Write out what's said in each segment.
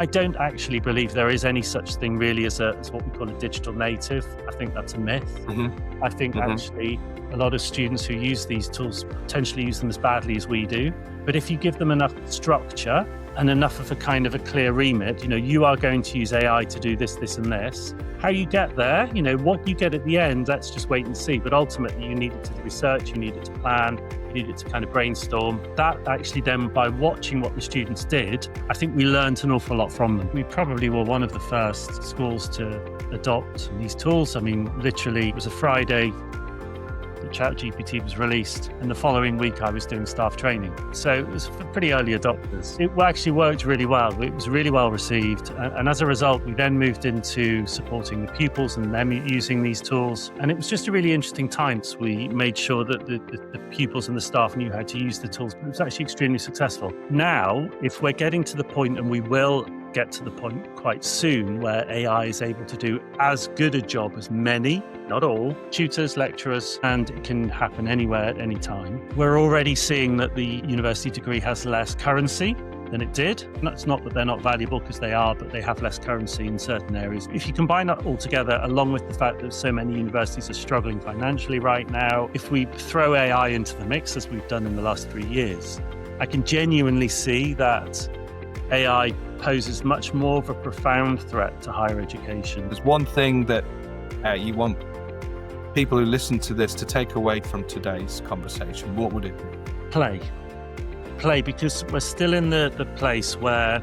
I don't actually believe there is any such thing really as what we call a digital native. I think that's a myth. I think actually a lot of students who use these tools potentially use them as badly as we do. But if you give them enough structure and enough of a kind of a clear remit, you are going to use AI to do this, this, and this. How you get there, what you get at the end, let's just wait and see. But ultimately, you needed to research, you needed to plan, you needed to kind of brainstorm. That actually then, by watching what the students did, I think we learned an awful lot from them. We probably were one of the first schools to adopt these tools. I mean, literally, it was a Friday. ChatGPT was released, and the following week I was doing staff training. So it was for pretty early adopters. It actually worked really well. It was really well received. And as a result, we then moved into supporting the pupils and them using these tools. And it was just a really interesting time. So we made sure that the pupils and the staff knew how to use the tools. But it was actually extremely successful. Now, if we're getting to the point, and we will get to the point quite soon, where AI is able to do as good a job as many, not all, tutors, lecturers, and it can happen anywhere at any time. We're already seeing that the university degree has less currency than it did. And that's not that they're not valuable, because they are, but they have less currency in certain areas. If you combine that all together, along with the fact that so many universities are struggling financially right now, if we throw AI into the mix, as we've done in the last 3 years, I can genuinely see that AI poses much more of a profound threat to higher education. There's one thing that you want people who listen to this to take away from today's conversation. What would it be? Play, because we're still in the place where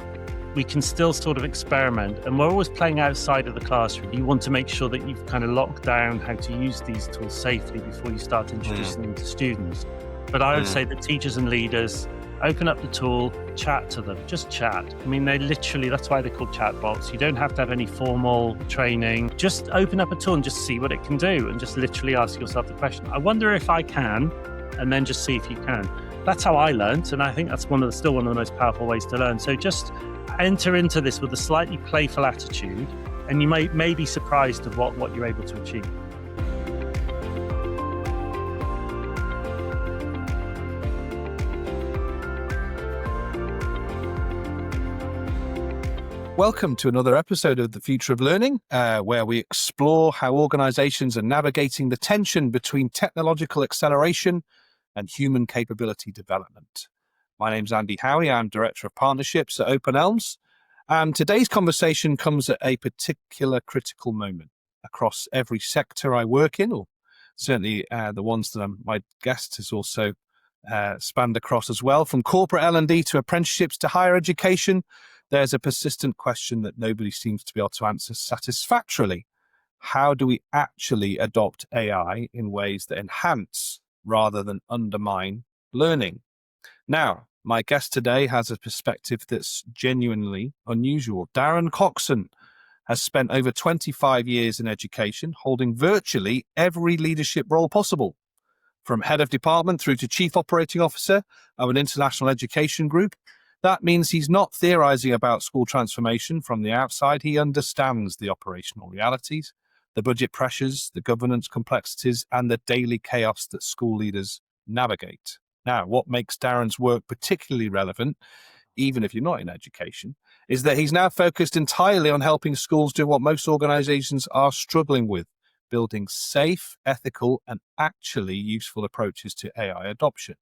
we can still sort of experiment, and we're always playing outside of the classroom. You want to make sure that you've kind of locked down how to use these tools safely before you start introducing them to students. But I would say that teachers and leaders open up the tool, chat to them, just chat. I mean, that's why they're called chatbots. You don't have to have any formal training. Just open up a tool and just see what it can do, and just literally ask yourself the question, I wonder if I can, and then just see if you can. That's how I learned, and I think that's still one of the most powerful ways to learn. So just enter into this with a slightly playful attitude, and you may be surprised of what you're able to achieve. Welcome to another episode of The Future of Learning, where we explore how organizations are navigating the tension between technological acceleration and human capability development. My name's Howie. I'm Director of Partnerships at Open Elms, and today's conversation comes at a particular critical moment across every sector I work in, or certainly the ones that my guest has also spanned across as well, from corporate L&D to apprenticeships to higher education. There's a persistent question that nobody seems to be able to answer satisfactorily. How do we actually adopt AI in ways that enhance rather than undermine learning? Now, my guest today has a perspective that's genuinely unusual. Darren Coxson has spent over 25 years in education, holding virtually every leadership role possible, from head of department through to chief operating officer of an international education group. That means he's not theorizing about school transformation from the outside. He understands the operational realities, the budget pressures, the governance complexities, and the daily chaos that school leaders navigate. Now, what makes Darren's work particularly relevant, even if you're not in education, is that he's now focused entirely on helping schools do what most organizations are struggling with: building safe, ethical, and actually useful approaches to AI adoption.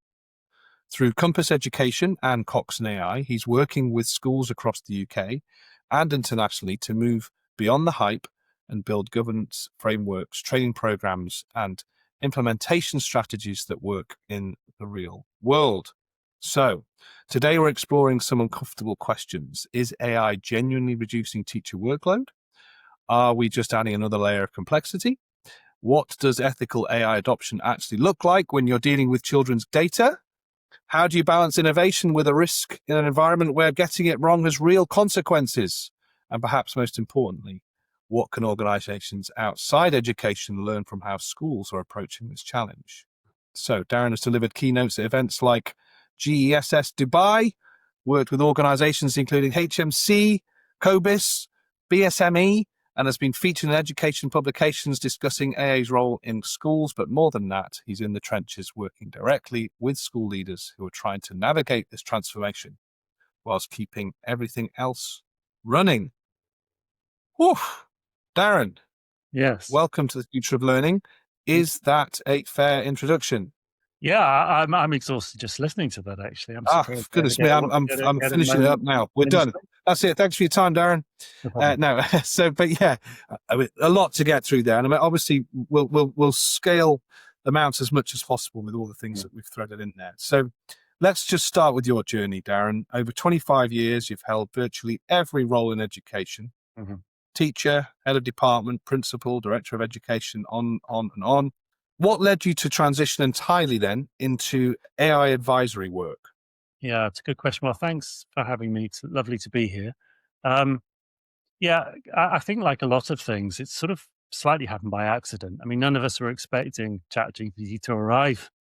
Through Kompass Education and Coxon AI, he's working with schools across the UK and internationally to move beyond the hype and build governance frameworks, training programs, and implementation strategies that work in the real world. So, today we're exploring some uncomfortable questions. Is AI genuinely reducing teacher workload? Are we just adding another layer of complexity? What does ethical AI adoption actually look like when you're dealing with children's data? How do you balance innovation with a risk in an environment where getting it wrong has real consequences? And perhaps most importantly, what can organizations outside education learn from how schools are approaching this challenge? So Darren has delivered keynotes at events like GESS Dubai, worked with organizations including HMC, Kompass, BSME, and has been featured in education publications discussing AA's role in schools. But more than that, he's in the trenches working directly with school leaders who are trying to navigate this transformation whilst keeping everything else Running. Whew. Darren, Yes. welcome to the Future of Learning. Is that a fair introduction? Yeah, I'm exhausted just listening to that. Actually, I'm Ah, surprised I ever goodness me, I'm get a finishing it up moment now. We're done. ministry. That's it. Thanks for your time, Darren. No problem. No, so but yeah, I mean, a lot to get through there, and I mean, obviously we'll scale them out as much as possible with all the things that we've threaded in there. So let's just start with your journey, Darren. Over 25 years, you've held virtually every role in education: Mm-hmm. teacher, head of department, principal, director of education, on and on. What led you to transition entirely then into AI advisory work? Yeah, it's a good question. Well, thanks for having me. It's lovely to be here. Um, yeah, I think like a lot of things, it's sort of slightly happened by accident. I mean, none of us were expecting ChatGPT to arrive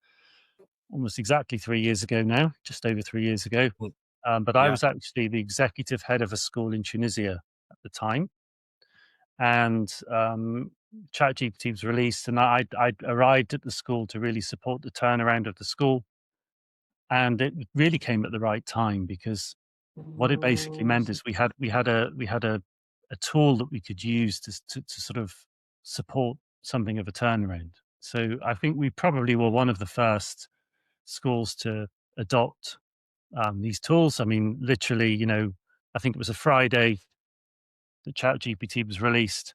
almost exactly 3 years ago now, just over 3 years ago. Mm. But I Yeah. was actually the executive head of a school in Tunisia at the time, and ChatGPT was released, and I arrived at the school to really support the turnaround of the school, and it really came at the right time because what it basically meant is we had a tool that we could use to sort of support something of a turnaround. So I think we probably were one of the first schools to adopt these tools. I mean, literally, I think it was a Friday that ChatGPT was released,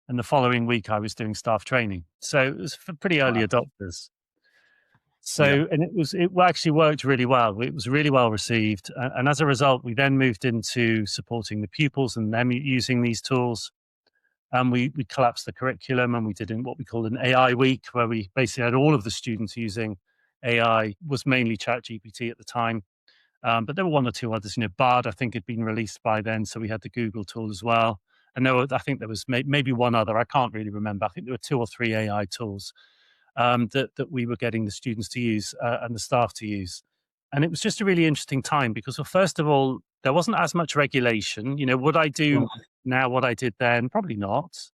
and the following week I was doing staff training. So it was for pretty early Wow. adopters. Yeah. So, and it actually worked really well. It was really well received. And as a result, we then moved into supporting the pupils and them using these tools. And we collapsed the curriculum and we did what we called an AI week, where we basically had all of the students using AI, was mainly ChatGPT at the time. But there were one or two others. Bard, I think, had been released by then, so we had the Google tool as well. And I think there was maybe one other. I can't really remember. I think there were two or three AI tools that we were getting the students to use and the staff to use. And it was just a really interesting time because, well, first of all, there wasn't as much regulation. Would I do now what I did then? Probably not,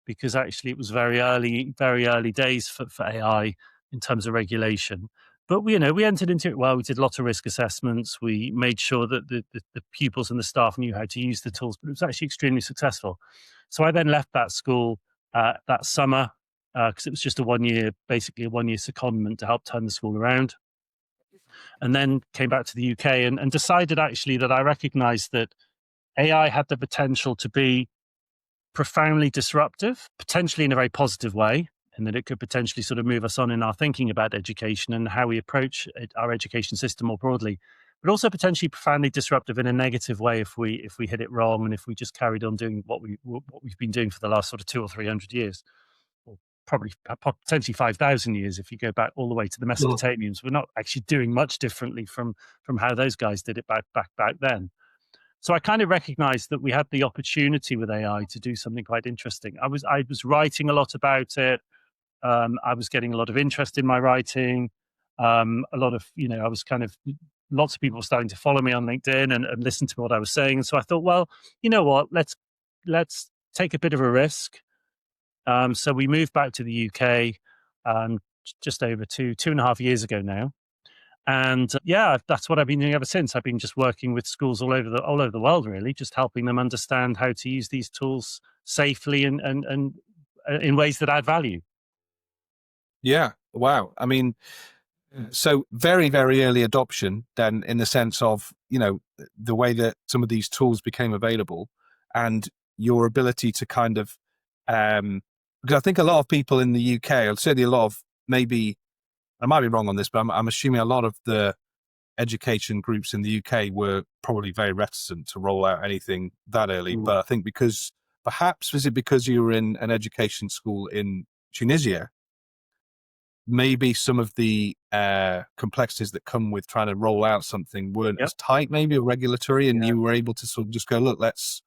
because actually it was very early days for AI in terms of regulation. But we entered into it well. We did lots of risk assessments. We made sure that the pupils and the staff knew how to use the tools, but it was actually extremely successful. So I then left that school that summer because it was just basically a 1 year secondment to help turn the school around. And then came back to the UK and decided actually that I recognized that AI had the potential to be profoundly disruptive, potentially in a very positive way, and that it could potentially sort of move us on in our thinking about education and how we approach our education system more broadly, but also potentially profoundly disruptive in a negative way if we hit it wrong and if we just carried on doing what we've been doing for the last sort of 200 or 300 years, or probably potentially 5,000 years if you go back all the way to the Mesopotamians. We're not actually doing much differently from how those guys did it back then. So I kind of recognized that we had the opportunity with AI to do something quite interesting. I was writing a lot about it. I was getting a lot of interest in my writing. A lot of I was kind of lots of people were starting to follow me on LinkedIn and listen to what I was saying. And so I thought, well, you know what? Let's take a bit of a risk. So we moved back to the UK just over 2.5 years ago now. And yeah, that's what I've been doing ever since. I've been just working with schools all over the world, really, just helping them understand how to use these tools safely and in ways that add value. Yeah. Wow. I mean, so very, very early adoption then, in the sense of, the way that some of these tools became available and your ability to kind of, because I think a lot of people in the UK, or certainly a lot of, maybe, I might be wrong on this, but I'm assuming a lot of the education groups in the UK were probably very reticent to roll out anything that early. But I think perhaps was it because you were in an education school in Tunisia, maybe some of the complexities that come with trying to roll out something weren't Yep. as tight, maybe, or regulatory, and Yeah. you were able to sort of just go, look, let's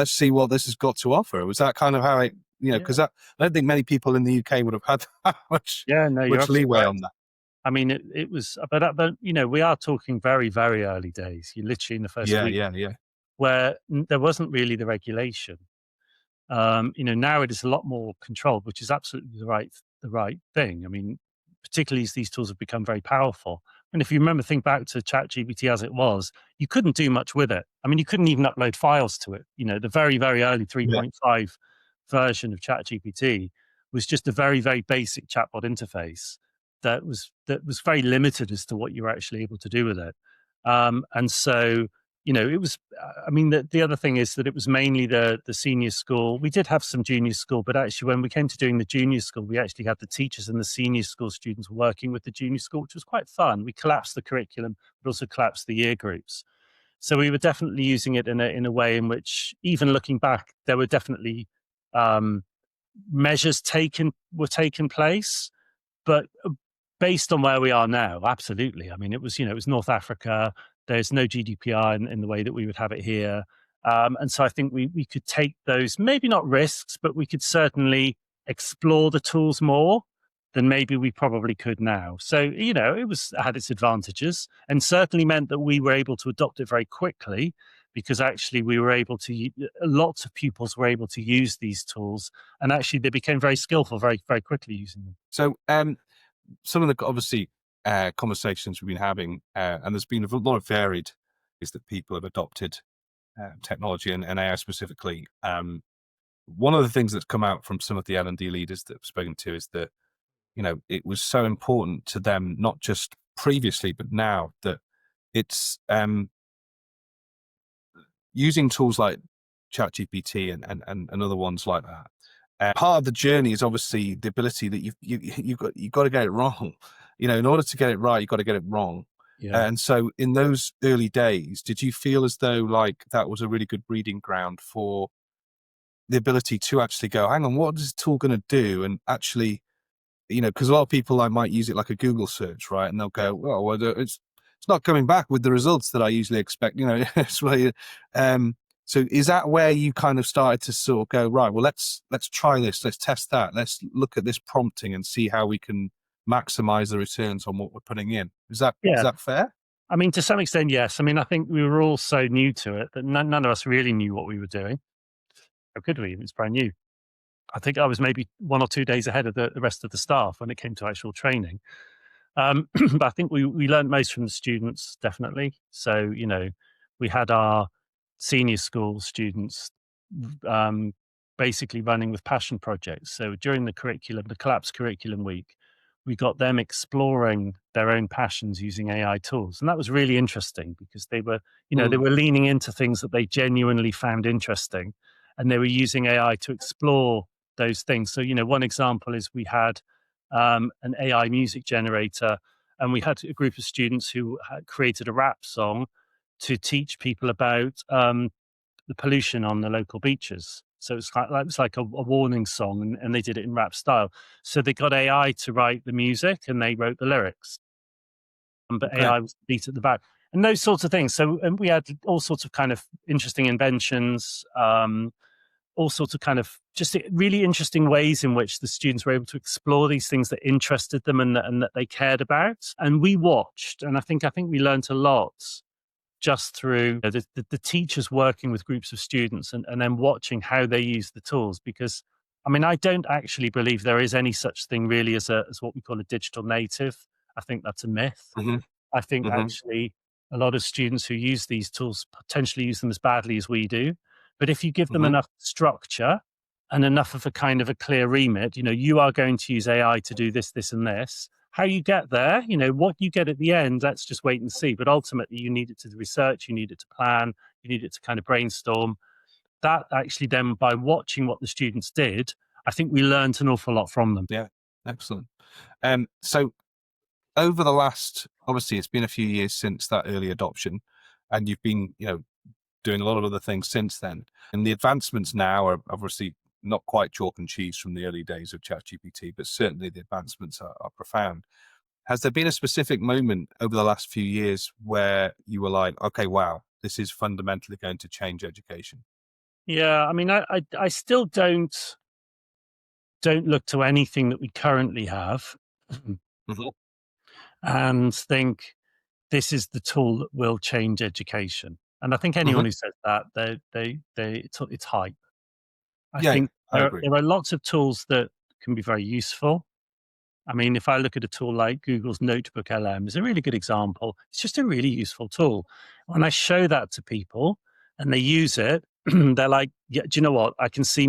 see what this has got to offer. Was that kind of how it, because I don't think many people in the UK would have had that much Yeah, no, you're absolutely leeway right. on that. I mean, it was, but we are talking very, very early days. You're literally in the first Yeah, week yeah. where there wasn't really the regulation. Now it is a lot more controlled, which is absolutely the right thing. I mean, particularly as these tools have become very powerful. And if you remember, think back to ChatGPT as it was, you couldn't do much with it. I mean, you couldn't even upload files to it. The very, very early Yeah. 3.5 version of ChatGPT was just a very, very basic chatbot interface that was very limited as to what you were actually able to do with it. And so, it was. I mean, the other thing is that it was mainly the senior school. We did have some junior school, but actually, when we came to doing the junior school, we actually had the teachers and the senior school students working with the junior school, which was quite fun. We collapsed the curriculum, but also collapsed the year groups. So we were definitely using it in a way in which, even looking back, there were definitely um, measures taken place, but based on where we are now, absolutely. I mean, it was North Africa. There's no GDPR in the way that we would have it here. And so I think we could take those, maybe not risks, but we could certainly explore the tools more than maybe we probably could now. So, it had its advantages, and certainly meant that we were able to adopt it very quickly, because actually we were able to, lots of pupils were able to use these tools, and actually they became very skillful very, very quickly using them. So, some of the obviously conversations we've been having, and there's been a lot of varied, is that people have adopted technology and AI specifically. One of the things that's come out from some of the L&D leaders that I've spoken to is that, it was so important to them, not just previously, but now, that it's using tools like ChatGPT and other ones like that. Part of the journey is obviously the ability that you've got to get it wrong. In order to get it right, you've got to get it wrong. Yeah. And so in those early days, did you feel as though like that was a really good breeding ground for the ability to actually go, hang on, what is this tool going to do? And actually, because a lot of people, I might use it like a Google search, right? And they'll go, well, it's not coming back with the results that I usually expect. It's really, so is that where you kind of started to sort of go, right, well, let's try this, let's test that, let's look at this prompting and see how we can maximize the returns on what we're putting in? Is Yeah. that fair? I mean, to some extent, yes. I mean, I think we were all so new to it that none of us really knew what we were doing. How could we? It was brand new. I think I was maybe 1 or 2 days ahead of the rest of the staff when it came to actual training. But I think we learned most from the students, definitely. So, we had our senior school students um, basically running with passion projects. So during the collapsed curriculum week, we got them exploring their own passions using AI tools. And that was really interesting, because they were leaning into things that they genuinely found interesting, and they were using AI to explore those things. So, one example is we had an AI music generator, and we had a group of students who had created a rap song to teach people about the pollution on the local beaches. So it was like a warning song, and they did it in rap style. So they got AI to write the music, and they wrote the lyrics, but Okay. AI was the beat at the back, and those sorts of things. So, and we had all sorts of kind of interesting inventions. All sorts of kind of just really interesting ways in which the students were able to explore these things that interested them, and that they cared about. And we watched, and I think we learned a lot just through the teachers working with groups of students, and then watching how they use the tools. Because, I mean, I don't actually believe there is any such thing really as what we call a digital native. I think that's a myth. Hmm. I think Hmm. actually a lot of students who use these tools potentially use them as badly as we do. But if you give them Hmm. enough structure and enough of a kind of a clear remit, you are going to use AI to do this, this, and this. How you get there, what you get at the end, let's just wait and see. But ultimately, you need it to research, you need it to plan, you need it to kind of brainstorm. That actually, then, by watching what the students did, I think we learned an awful lot from them. Yeah, excellent. So over the last, obviously, it's been a few years since that early adoption, and you've been, doing a lot of other things since then. And the advancements now are obviously not quite chalk and cheese from the early days of ChatGPT, but certainly the advancements are profound. Has there been a specific moment over the last few years where you were like, okay, wow, this is fundamentally going to change education? Yeah, I mean, I still don't look to anything that we currently have Hmm. and think this is the tool that will change education. And I think Hmm. anyone who says that, it's hype. I Yeah, think I agree. there are lots of tools that can be very useful. I mean, if I look at a tool like Google's Notebook LM, is a really good example. It's just a really useful tool. When I show that to people and they use it, they're like, "Yeah, do you know what? I can see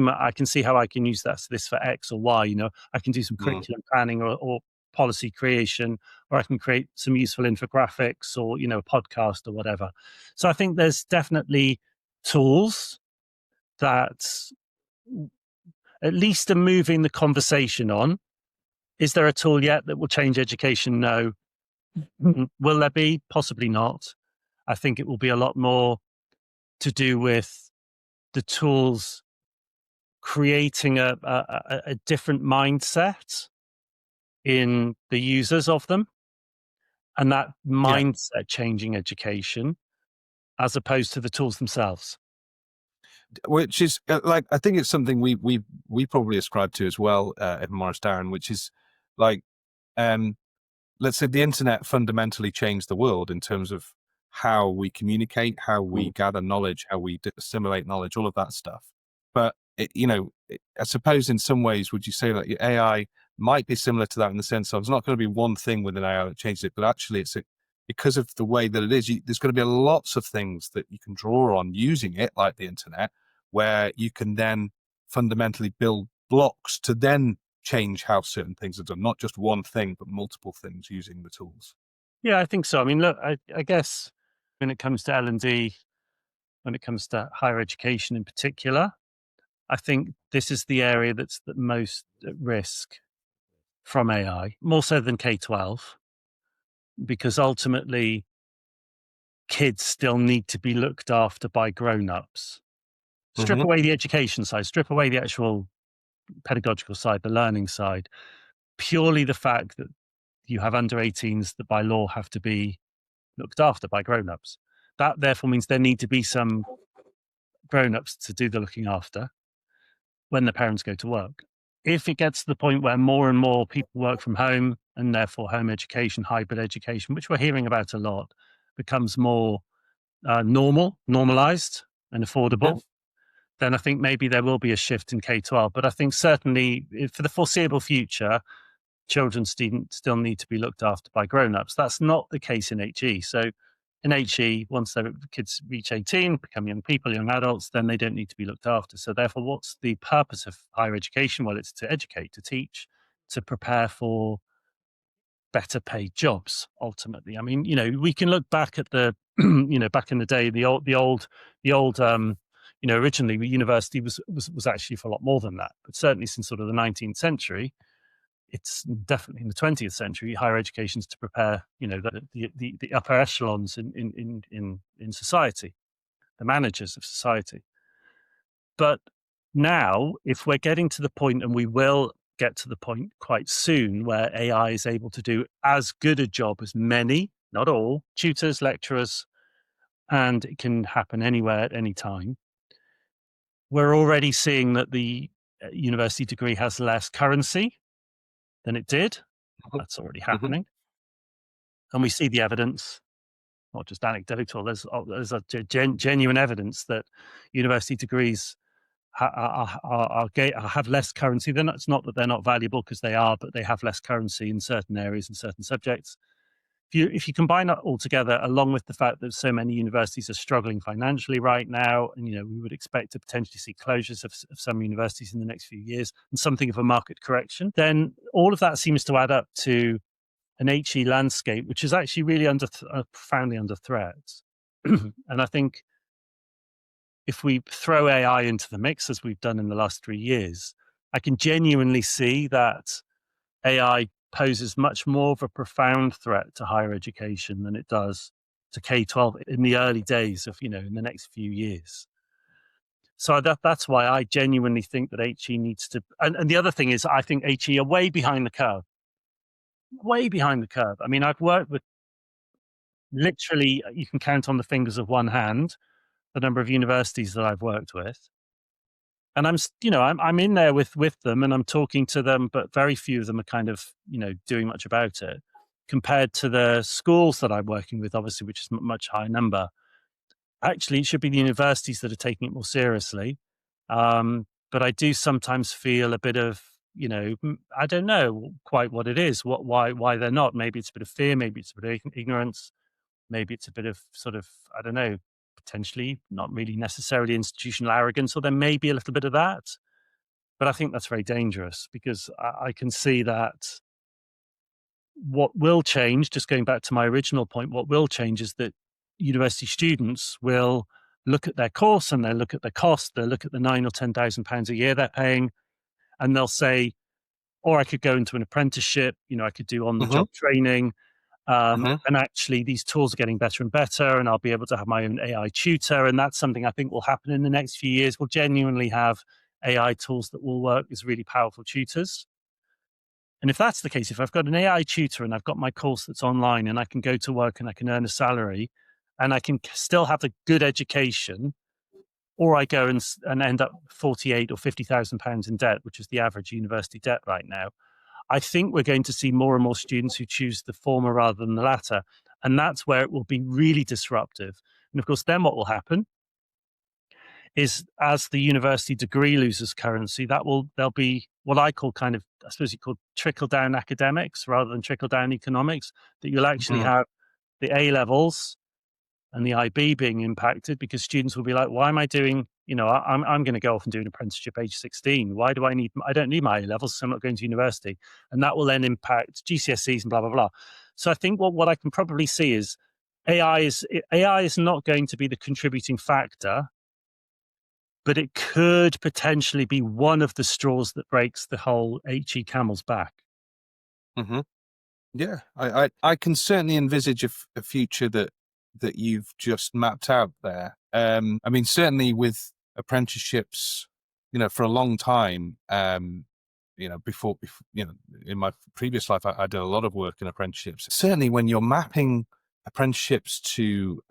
how I can use this for X or Y. You know, I can do some curriculum planning or policy creation, or I can create some useful infographics or a podcast or whatever." So I think there's definitely tools that at least are moving the conversation on. Is there a tool yet that will change education? No. Will there be? Possibly not. I think it will be a lot more to do with the tools creating a different mindset in the users of them, and that Yeah. mindset changing education as opposed to the tools themselves. Which is like, I think it's something we probably ascribe to as well, at Morris Darren, which is like, let's say the internet fundamentally changed the world in terms of how we communicate, how we gather knowledge, how we assimilate knowledge, all of that stuff. But I suppose in some ways, would you say that your AI might be similar to that in the sense of it's not going to be one thing with an AI that changes it, but actually because of the way that it is, there's going to be lots of things that you can draw on using it, like the internet, where you can then fundamentally build blocks to then change how certain things are done, not just one thing, but multiple things using the tools. Yeah, I think so. I mean, look, I guess when it comes to L&D, when it comes to higher education in particular, I think this is the area that's the most at risk from AI, more so than K-12, because ultimately kids still need to be looked after by grown-ups. Strip away the education side, strip away the actual pedagogical side, the learning side, purely the fact that you have under 18s that by law have to be looked after by grown-ups. That therefore means there need to be some grown-ups to do the looking after when the parents go to work. If it gets to the point where more and more people work from home and therefore home education, hybrid education, which we're hearing about a lot, becomes more normalized and affordable, then I think maybe there will be a shift in K-12. But I think certainly for the foreseeable future, children still need to be looked after by grown-ups. That's not the case in HE. So in HE, once their kids reach 18, become young people, young adults, then they don't need to be looked after. So therefore, what's the purpose of higher education? Well, it's to educate, to teach, to prepare for better paid jobs, ultimately. I mean, we can look back at the, back in the day, the old, originally the university was actually for a lot more than that. But certainly since sort of the 19th century, it's definitely in the 20th century, higher education is to prepare, the upper echelons in society, the managers of society. But now, if we're getting to the point, and we will get to the point quite soon, where AI is able to do as good a job as many, not all, tutors, lecturers, and it can happen anywhere at any time, we're already seeing that the university degree has less currency than it did. That's already happening. And we see the evidence, not just anecdotal, there's a genuine evidence that university degrees have less currency. It's not that they're not valuable, because they are, but they have less currency in certain areas and certain subjects. If you combine that all together, along with the fact that so many universities are struggling financially right now, and we would expect to potentially see closures of some universities in the next few years and something of a market correction, then all of that seems to add up to an HE landscape which is actually really profoundly under threat. And I think if we throw AI into the mix, as we've done in the last 3 years, I can genuinely see that AI poses much more of a profound threat to higher education than it does to K-12 in the early days of, in the next few years. So that's why I genuinely think that HE needs to, and the other thing is, I think HE are way behind the curve. Way behind the curve. I mean, I've worked with, literally, you can count on the fingers of one hand the number of universities that I've worked with. And I'm in there with them, and I'm talking to them, but very few of them are kind of, doing much about it, compared to the schools that I'm working with, obviously, which is a much higher number. Actually, it should be the universities that are taking it more seriously. But I do sometimes feel a bit of I don't know quite what it is, why they're not. Maybe it's a bit of fear, maybe it's a bit of ignorance, maybe it's a bit of sort of, I don't know, potentially not really necessarily institutional arrogance, or there may be a little bit of that. But I think that's very dangerous, because I can see that what will change, just going back to my original point, what will change is that university students will look at their course and they'll look at the cost, they'll look at the £9,000 or £10,000 a year they're paying, and they'll say, or I could go into an apprenticeship, I could do on the Mm-hmm. job training. Mm-hmm. And actually, these tools are getting better and better, and I'll be able to have my own AI tutor. And that's something I think will happen in the next few years. We'll genuinely have AI tools that will work as really powerful tutors. And if that's the case, if I've got an AI tutor and I've got my course that's online and I can go to work and I can earn a salary and I can still have a good education, or I go and end up 48 or £50,000 in debt, which is the average university debt right now, I think we're going to see more and more students who choose the former rather than the latter. And that's where it will be really disruptive. And of course, then what will happen is, as the university degree loses currency, there'll be what I call kind of, I suppose you call trickle down academics rather than trickle down economics, that you'll actually have the A levels and the IB being impacted, because students will be like, why am I doing, I'm going to go off and do an apprenticeship age 16. I don't need my A levels, so I'm not going to university. And that will then impact GCSEs and blah, blah, blah. So I think what I can probably see is AI is not going to be the contributing factor, but it could potentially be one of the straws that breaks the whole HE camel's back. Mm-hmm. Yeah, I can certainly envisage a future that you've just mapped out there. I mean, certainly with apprenticeships, for a long time, before, in my previous life, I did a lot of work in apprenticeships. Certainly when you're mapping apprenticeships to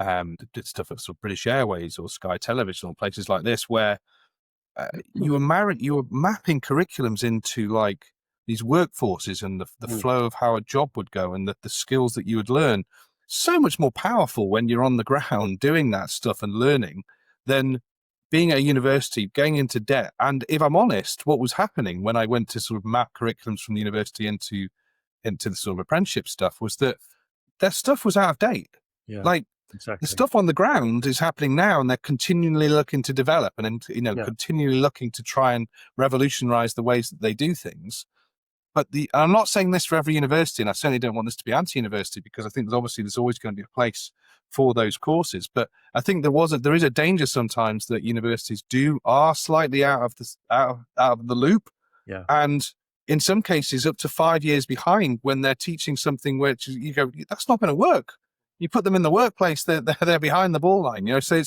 did stuff at sort of British Airways or Sky Television or places like this, where you were mapping curriculums into like these workforces and the flow of how a job would go and the skills that you would learn. So much more powerful when you're on the ground doing that stuff and learning than being at a university, going into debt. And if I'm honest, what was happening when I went to sort of map curriculums from the university into the sort of apprenticeship stuff was that their stuff was out of date. Yeah, like exactly. The stuff on the ground is happening now, and they're continually looking to develop and continually looking to try and revolutionize the ways that they do things. But I'm not saying this for every university, and I certainly don't want this to be anti-university, because I think there's always going to be a place for those courses. But I think there is a danger sometimes that universities are slightly out of the loop, and in some cases up to 5 years behind when they're teaching something which you go, that's not going to work. You put them in the workplace, they're behind the ball line. So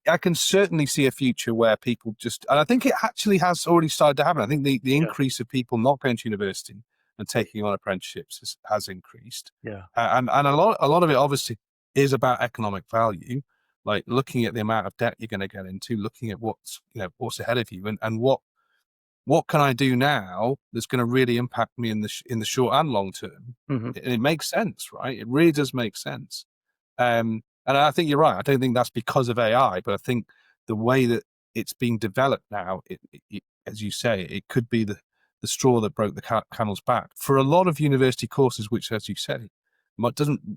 I can certainly see a future where people and I think it actually has already started to happen. I think the increase of people not going to university and taking on apprenticeships has increased. Yeah. And a lot of it obviously is about economic value, like looking at the amount of debt you're going to get into, looking at what's ahead of you, and what can I do now that's going to really impact me in the short and long term. Mm-hmm. It makes sense, right? It really does make sense. And I think you're right. I don't think that's because of AI, but I think the way that it's being developed now, it as you say, it could be the straw that broke the camel's back for a lot of university courses, which, as you say, a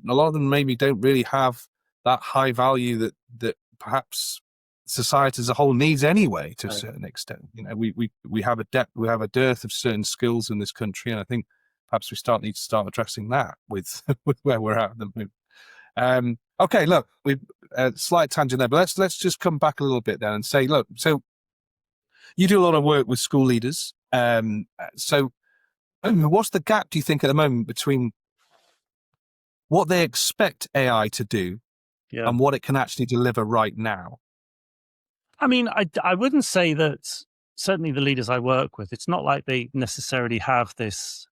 lot of them maybe don't really have that high value that perhaps society as a whole needs anyway, to a certain extent. We have a dearth of certain skills in this country, and I think perhaps we need to start addressing that with where we're at the moment. Okay, look, we've a slight tangent there, but let's just come back a little bit then and say, look, so you do a lot of work with school leaders. So what's the gap, do you think, at the moment between what they expect AI to do and what it can actually deliver right now? I mean, I wouldn't say that, certainly the leaders I work with, it's not like they necessarily have this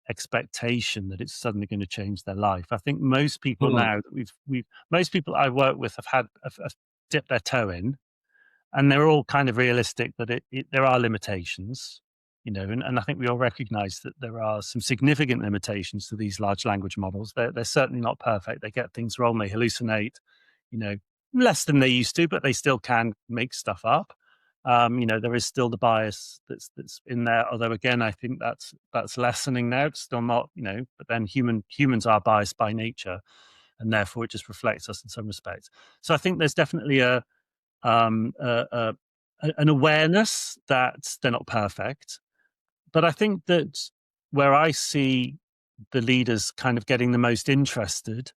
expectation that it's suddenly going to change their life. I think most people now that most people I work with have dipped their toe in, and they're all kind of realistic that there are limitations, and I think we all recognize that there are some significant limitations to these large language models. They're certainly not perfect. They get things wrong. They hallucinate, less than they used to, but they still can make stuff up. There is still the bias that's in there. Although again, I think that's lessening now. It's still not, but then humans are biased by nature, and therefore it just reflects us in some respects. So I think there's definitely an awareness that they're not perfect, but I think that where I see the leaders kind of getting the most interested,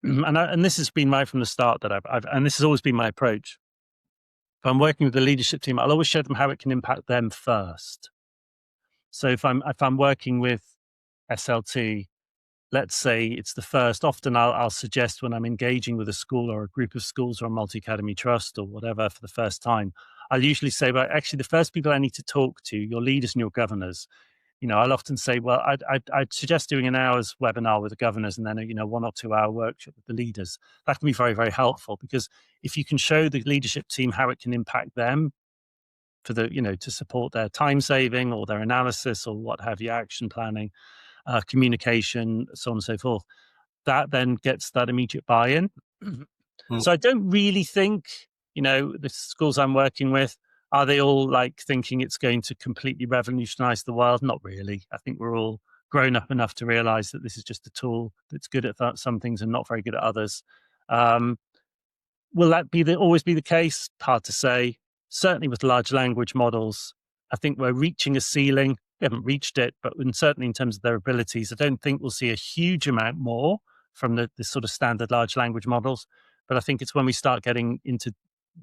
and this has been right from the start that I've and this has always been my approach. If I'm working with the leadership team, I'll always show them how it can impact them first. So if I'm working with SLT, let's say it's the first. Often I'll suggest when I'm engaging with a school or a group of schools or a multi-academy trust or whatever for the first time, I'll usually say, well, actually, the first people I need to talk to, your leaders and your governors. I'll often say, well, I'd suggest doing an hour's webinar with the governors and then a 1 or 2 hour workshop with the leaders. That can be very, very helpful, because if you can show the leadership team how it can impact them for to support their time saving or their analysis or what have you, action planning, communication, so on and so forth, that then gets that immediate buy-in. So I don't really think, the schools I'm working with, are they all like thinking it's going to completely revolutionize the world? Not really. I think we're all grown up enough to realize that this is just a tool that's good at some things and not very good at others. Will that always be the case? Hard to say. Certainly with large language models, I think we're reaching a ceiling. We haven't reached it, but certainly in terms of their abilities, I don't think we'll see a huge amount more from the sort of standard large language models. But I think it's when we start getting into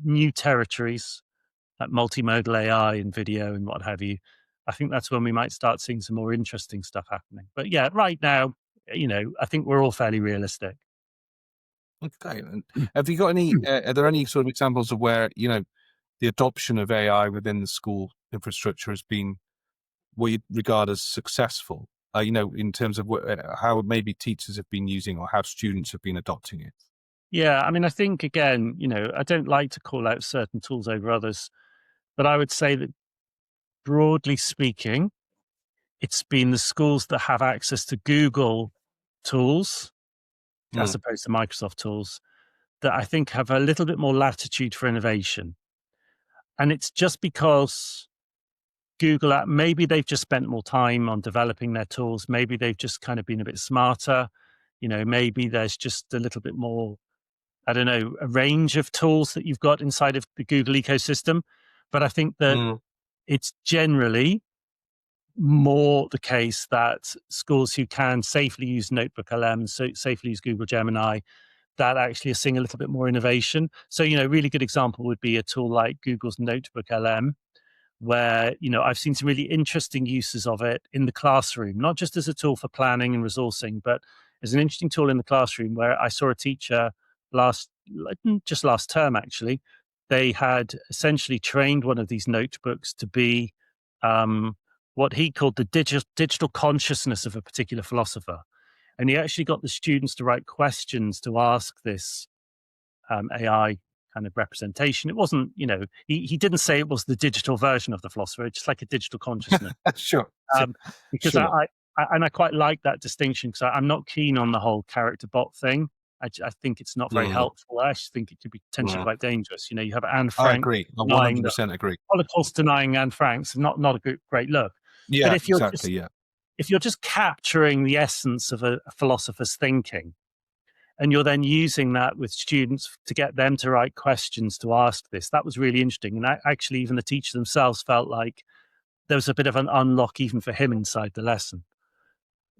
new territories, like multimodal AI and video and what have you, I think that's when we might start seeing some more interesting stuff happening. But yeah, right now, I think we're all fairly realistic. Okay. And have you got any, are there any sort of examples of where, the adoption of AI within the school infrastructure has been what you regard as successful, in terms of how maybe teachers have been using or how students have been adopting it? Yeah, I mean, I think, again, I don't like to call out certain tools over others, but I would say that broadly speaking, it's been the schools that have access to Google tools as opposed to Microsoft tools that I think have a little bit more latitude for innovation. And it's just because Google, maybe they've just spent more time on developing their tools. Maybe they've just kind of been a bit smarter. Maybe there's just a little bit more, I don't know, a range of tools that you've got inside of the Google ecosystem. But I think that it's generally more the case that schools who can safely use Notebook LM, so safely use Google Gemini, that actually are seeing a little bit more innovation. So, a really good example would be a tool like Google's Notebook LM, where, I've seen some really interesting uses of it in the classroom, not just as a tool for planning and resourcing, but as an interesting tool in the classroom, where I saw a teacher last term, actually. They had essentially trained one of these notebooks to be what he called the digital consciousness of a particular philosopher. And he actually got the students to write questions to ask this AI kind of representation. It wasn't, he didn't say it was the digital version of the philosopher, it's just like a digital consciousness. Sure. Because sure. I quite like that distinction, because I'm not keen on the whole character bot thing. I think it's not very helpful. I actually think it could be potentially quite dangerous. You have Anne Frank. I agree. I 100% agree. Holocaust denying Anne Frank's not a great look. Yeah, but if you're just capturing the essence of a philosopher's thinking, and you're then using that with students to get them to write questions to ask this, that was really interesting. And actually, even the teachers themselves felt like there was a bit of an unlock even for him inside the lesson.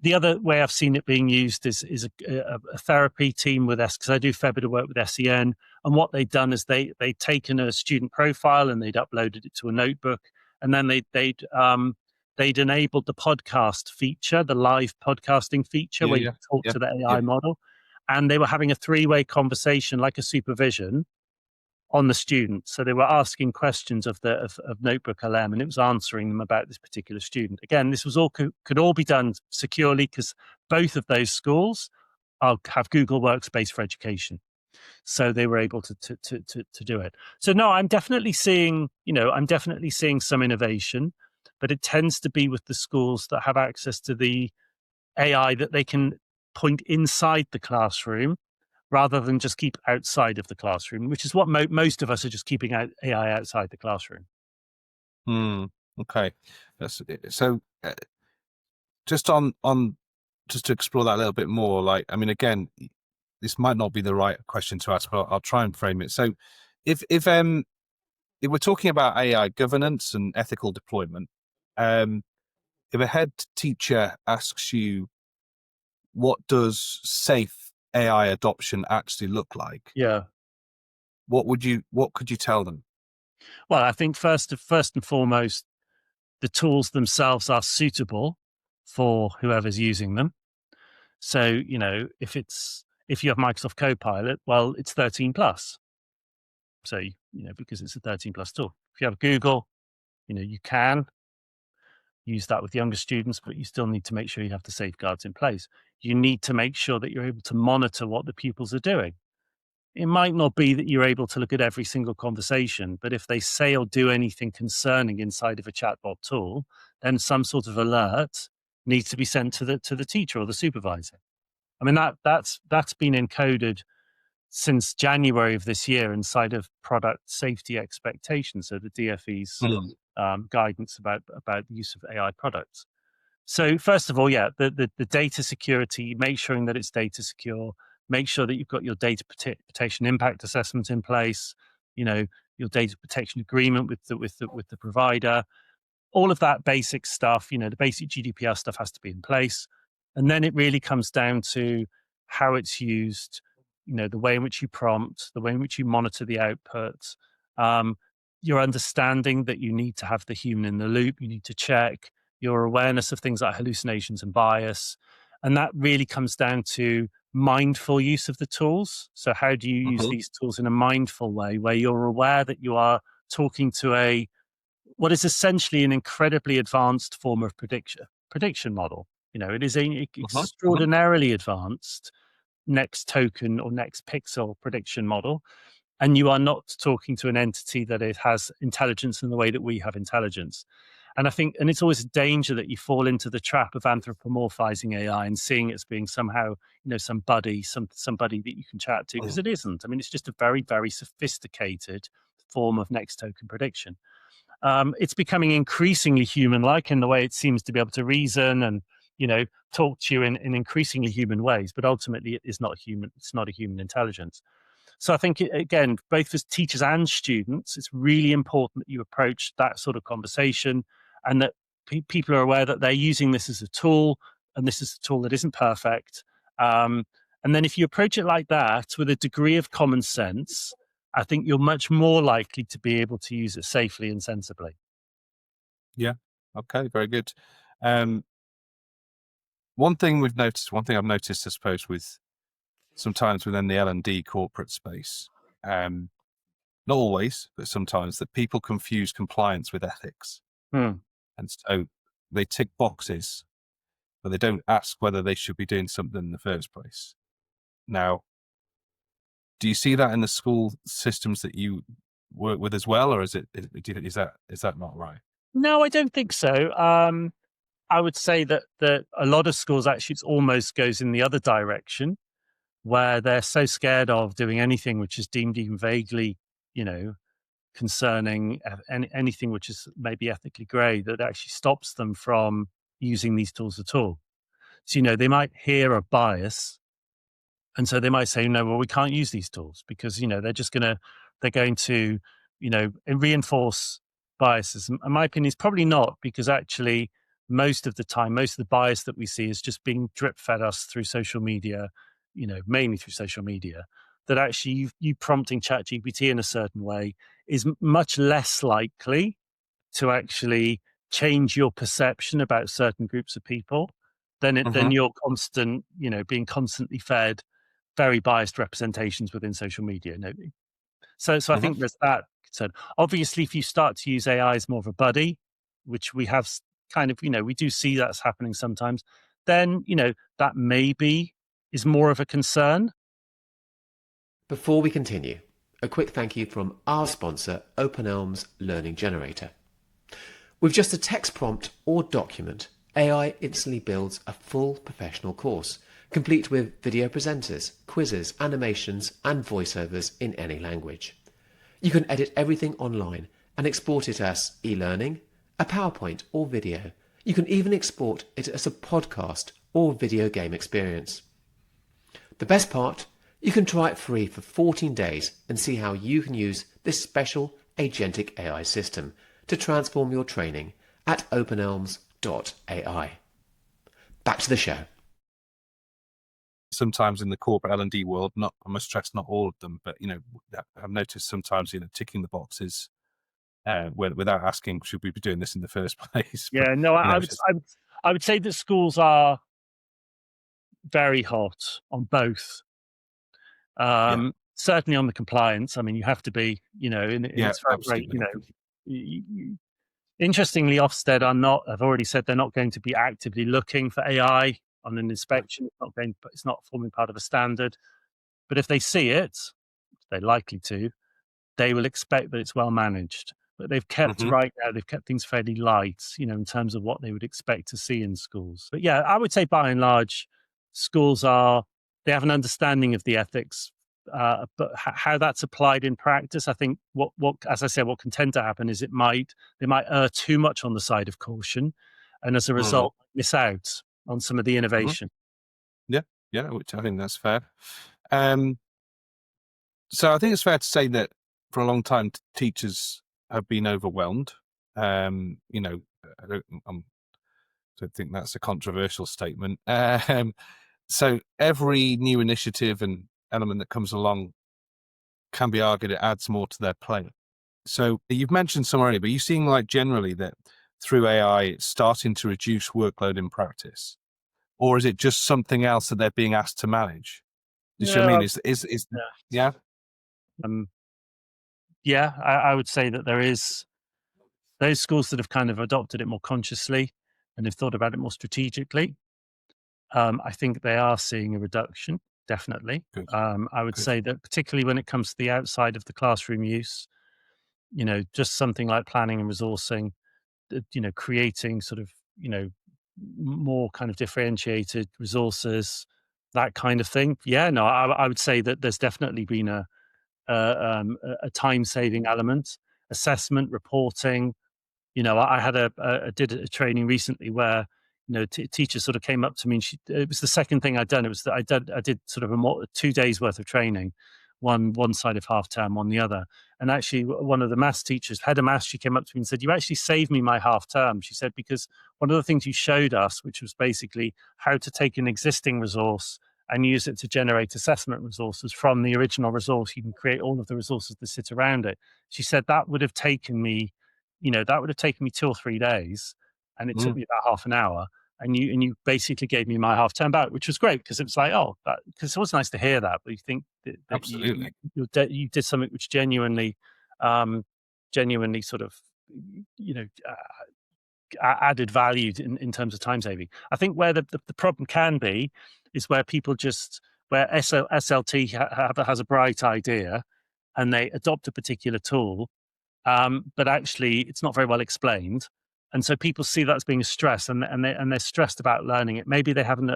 The other way I've seen it being used is a therapy team with because I do a fair bit of work with SEN, and what they'd done is they'd taken a student profile and they'd uploaded it to a notebook, and then they'd enabled the podcast feature, the live podcasting feature, where you talk to the AI model, and they were having a 3-way conversation, like a supervision, on the student. So they were asking questions of Notebook LM, and it was answering them about this particular student. Again, this was could all be done securely, because both of those schools have Google Workspace for Education. So they were able to do it. So no, I'm definitely seeing some innovation, but it tends to be with the schools that have access to the AI that they can point inside the classroom, rather than just keep outside of the classroom, which is what most of us are just keeping AI outside the classroom. Okay. So just just to explore that a little bit more, like, I mean, again, this might not be the right question to ask, but I'll try and frame it. So if we're talking about AI governance and ethical deployment, if a head teacher asks you, what does safe AI adoption actually look like? Yeah. What could you tell them? Well, I think first and foremost, the tools themselves are suitable for whoever's using them. So, if you have Microsoft Copilot, well, it's 13 plus. So, because it's a 13 plus tool. If you have Google, you can use that with younger students, but you still need to make sure you have the safeguards in place. You need to make sure that you're able to monitor what the pupils are doing. It might not be that you're able to look at every single conversation, but if they say or do anything concerning inside of a chatbot tool, then some sort of alert needs to be sent to the teacher or the supervisor. I mean, that's been encoded since January of this year inside of product safety expectations, so the DFE's guidance about the use of AI products. So first of all, yeah, the data security, make sure that it's data secure, make sure that you've got your data protection impact assessment in place, your data protection agreement with the provider, all of that basic stuff, the basic GDPR stuff has to be in place. And then it really comes down to how it's used, the way in which you prompt, the way in which you monitor the output, your understanding that you need to have the human in the loop, you need to check your awareness of things like hallucinations and bias. And that really comes down to mindful use of the tools. So how do you use these tools in a mindful way where you're aware that you are talking to what is essentially an incredibly advanced form of prediction model. It is an extraordinarily advanced next token or next pixel prediction model. And you are not talking to an entity that it has intelligence in the way that we have intelligence. And I think, and it's always a danger that you fall into the trap of anthropomorphizing AI and seeing it as being somehow, somebody that you can chat to, because it isn't. I mean, it's just a very, very sophisticated form of next token prediction. It's becoming increasingly human-like in the way it seems to be able to reason and, talk to you in increasingly human ways. But ultimately, it is not human. It's not a human intelligence. So I think, again, both for teachers and students, it's really important that you approach that sort of conversation and that people are aware that they're using this as a tool, and this is a tool that isn't perfect. And then if you approach it like that with a degree of common sense, I think you're much more likely to be able to use it safely and sensibly. Yeah. Okay. Very good. One thing I've noticed, I suppose, with sometimes within the L&D corporate space, not always, but sometimes, that people confuse compliance with ethics. And so they tick boxes, but they don't ask whether they should be doing something in the first place. Now, do you see that in the school systems that you work with as well, or is that not right? No, I don't think so. I would say that a lot of schools actually it almost goes in the other direction, where they're so scared of doing anything which is deemed even vaguely, concerning anything which is maybe ethically grey, that actually stops them from using these tools at all. So, they might hear a bias, and so they might say, no, well, we can't use these tools because, they're going to, reinforce biases. And my opinion is probably not, because actually most of the time, most of the bias that we see is just being drip fed us through social media, mainly through social media, that actually you prompting ChatGPT in a certain way is much less likely to actually change your perception about certain groups of people than your constant, being constantly fed very biased representations within social media. So I think there's that concern. Obviously, if you start to use AI as more of a buddy, which we have kind of, we do see that's happening sometimes, then, that maybe is more of a concern. Before we continue, a quick thank you from our sponsor, OpenElm's Learning Generator. With just a text prompt or document, AI instantly builds a full professional course, complete with video presenters, quizzes, animations, and voiceovers in any language. You can edit everything online and export it as e-learning, a PowerPoint or video. You can even export it as a podcast or video game experience. The best part, you can try it free for 14 days and see how you can use this special agentic AI system to transform your training at openelms.ai. Back to the show. Sometimes in the corporate L&D world, I must stress not all of them, but I've noticed sometimes ticking the boxes without asking, should we be doing this in the first place? Yeah, but, no, I would say that schools are very hot on both. Certainly on the compliance. I mean, you have to be, it's very great, interestingly, Ofsted have already said they're not going to be actively looking for AI on an inspection. It's not forming part of a standard. But if they see it, they're likely to, they will expect that it's well managed. But they've kept they've kept things fairly light, in terms of what they would expect to see in schools. But yeah, I would say by and large, schools they have an understanding of the ethics, but how that's applied in practice, I think what as I said, what can tend to happen is they might err too much on the side of caution, and as a result, miss out on some of the innovation. Yeah, which I think that's fair. So I think it's fair to say that for a long time, teachers have been overwhelmed. I don't think that's a controversial statement. So every new initiative and element that comes along can be argued it adds more to their plate. So you've mentioned some already, but you're seeing generally that through AI, it's starting to reduce workload in practice, or is it just something else that they're being asked to manage? You see what I mean? I would say that there is those schools that have kind of adopted it more consciously and have thought about it more strategically. I think they are seeing a reduction, definitely. I would say that particularly when it comes to the outside of the classroom use, just something like planning and resourcing, creating sort of, more kind of differentiated resources, that kind of thing. Yeah, no, I would say that there's definitely been a time-saving element, assessment, reporting. I did a training recently where teacher sort of came up to me, and it was the second thing I'd done. It was that I did sort of 2 days worth of training, one side of half term, on the other. And actually, one of the maths teachers, head of maths, she came up to me and said, "You actually saved me my half term." She said, "Because one of the things you showed us, which was basically how to take an existing resource and use it to generate assessment resources from the original resource. You can create all of the resources that sit around it." She said that would have taken me, 2 or 3 days, and it took me about half an hour. And you basically gave me my half term back, which was great, because it was like, because it was nice to hear that. But you think that absolutely you did something which genuinely sort of, added value in terms of time saving. I think where the problem can be is where people where SLT has a bright idea and they adopt a particular tool, but actually it's not very well explained. And so people see that as being a stress, and they're stressed about learning it. Maybe they haven't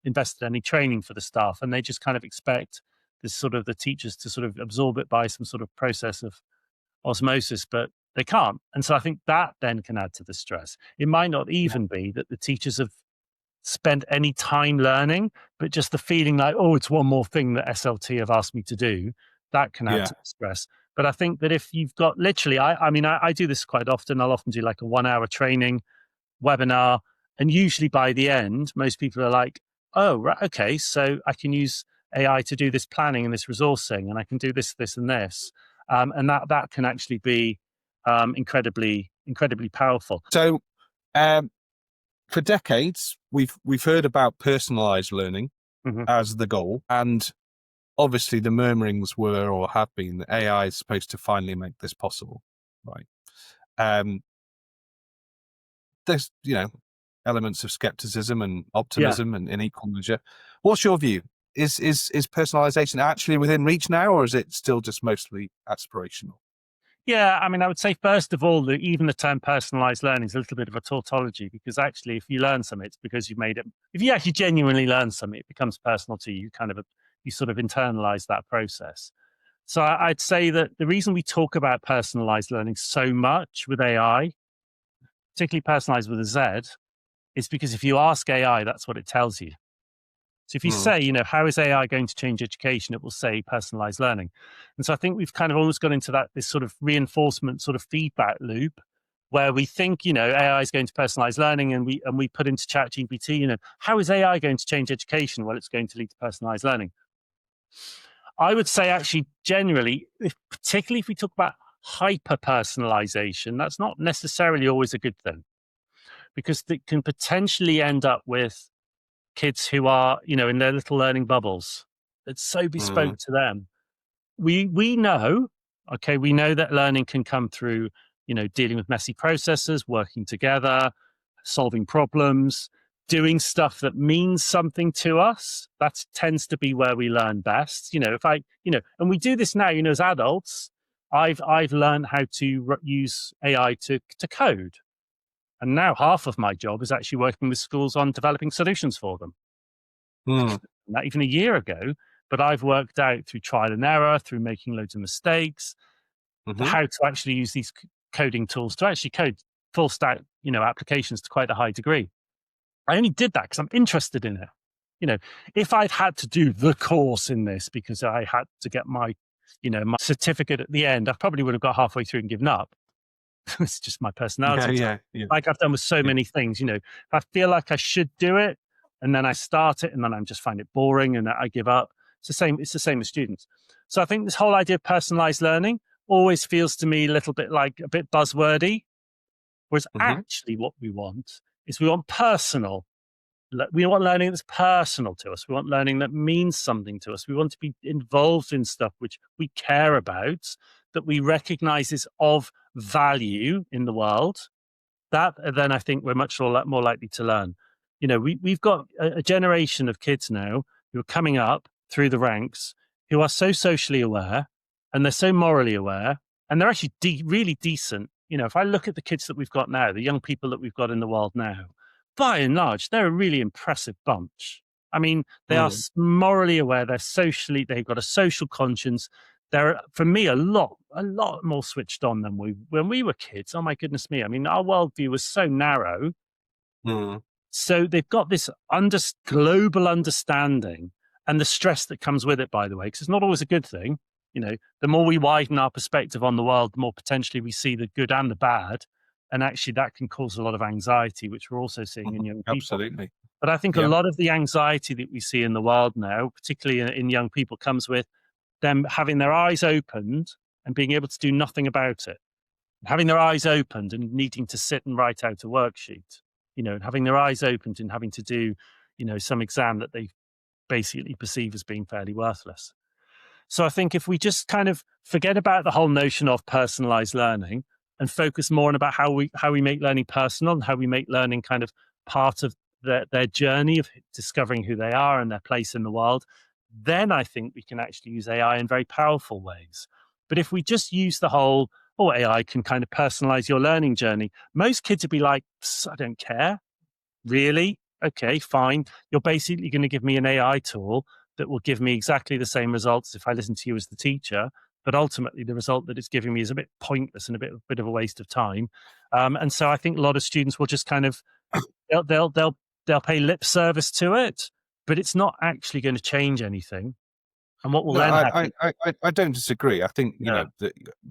invested any training for the staff, and they just kind of expect the teachers to sort of absorb it by some sort of process of osmosis, but they can't. And so I think that then can add to the stress. It might not even be that the teachers have spent any time learning, but just the feeling like, it's one more thing that SLT have asked me to do, that can add to the stress. But I think that if you've got literally, I do this quite often. I'll often do like a 1 hour training webinar. And usually by the end, most people are like, oh, right, okay, so I can use AI to do this planning and this resourcing, and I can do this, this, and this. And that can actually be incredibly, incredibly powerful. So for decades, we've heard about personalised learning as the goal. And obviously the murmurings were, or have been, that AI is supposed to finally make this possible, right? There's, elements of skepticism and optimism and in equal measure. What's your view? Is personalization actually within reach now, or is it still just mostly aspirational? Yeah, I would say, first of all, that even the term personalized learning is a little bit of a tautology, because actually if you learn something, it's because you've made it. If you actually genuinely learn something, it becomes personal to you. You sort of internalize that process. So I'd say that the reason we talk about personalized learning so much with AI, particularly personalized with a Z, is because if you ask AI, that's what it tells you. So if you say, how is AI going to change education? It will say personalized learning. And so I think we've kind of almost got into this sort of reinforcement sort of feedback loop where we think, AI is going to personalize learning, and we put into ChatGPT, how is AI going to change education? Well, it's going to lead to personalized learning. I would say actually generally, particularly if we talk about hyper-personalization, that's not necessarily always a good thing, because it can potentially end up with kids who are, in their little learning bubbles. It's so bespoke to them. We know, we know that learning can come through, dealing with messy processes, working together, solving problems, doing stuff that means something to us. That tends to be where we learn best. And we do this now, as adults. I've learned how to use AI to code. And now half of my job is actually working with schools on developing solutions for them. Not even a year ago, but I've worked out through trial and error, through making loads of mistakes, how to actually use these coding tools to actually code full stack, applications to quite a high degree. I only did that because I'm interested in it. If I'd had to do the course in this because I had to get my, my certificate at the end, I probably would have got halfway through and given up. It's just my personality. Yeah. Like I've done with so many things, if I feel like I should do it and then I start it and then I just find it boring and I give up. It's the same with students. So I think this whole idea of personalized learning always feels to me a bit buzzwordy, whereas actually what we want is we want personal. We want learning that's personal to us. We want learning that means something to us. We want to be involved in stuff which we care about, that we recognize is of value in the world. That then I think we're much more likely to learn. We've got a generation of kids now who are coming up through the ranks who are so socially aware and they're so morally aware and they're actually really decent. If I look at the kids that we've got now, the young people that we've got in the world now, by and large, they're a really impressive bunch. I mean, they are morally aware. They've got a social conscience. They're, for me, a lot more switched on than when we were kids. Oh my goodness me! I mean, our worldview was so narrow. So they've got this global understanding and the stress that comes with it. By the way, because it's not always a good thing. The more we widen our perspective on the world, the more potentially we see the good and the bad. And actually, that can cause a lot of anxiety, which we're also seeing in young people. Absolutely. But I think a lot of the anxiety that we see in the world now, particularly in young people, comes with them having their eyes opened and being able to do nothing about it. Having their eyes opened and needing to sit and write out a worksheet, and having their eyes opened and having to do, some exam that they basically perceive as being fairly worthless. So I think if we just kind of forget about the whole notion of personalized learning and focus more on about how we make learning personal and how we make learning kind of part of their journey of discovering who they are and their place in the world, then I think we can actually use AI in very powerful ways. But if we just use the whole, AI can kind of personalize your learning journey, most kids would be like, I don't care. Really? Okay, fine. You're basically going to give me an AI tool that will give me exactly the same results if I listen to you as the teacher. But ultimately, the result that it's giving me is a bit pointless and a bit of a waste of time. And so I think a lot of students will just kind of they'll pay lip service to it, but it's not actually going to change anything. And what will then happen? I don't disagree. I think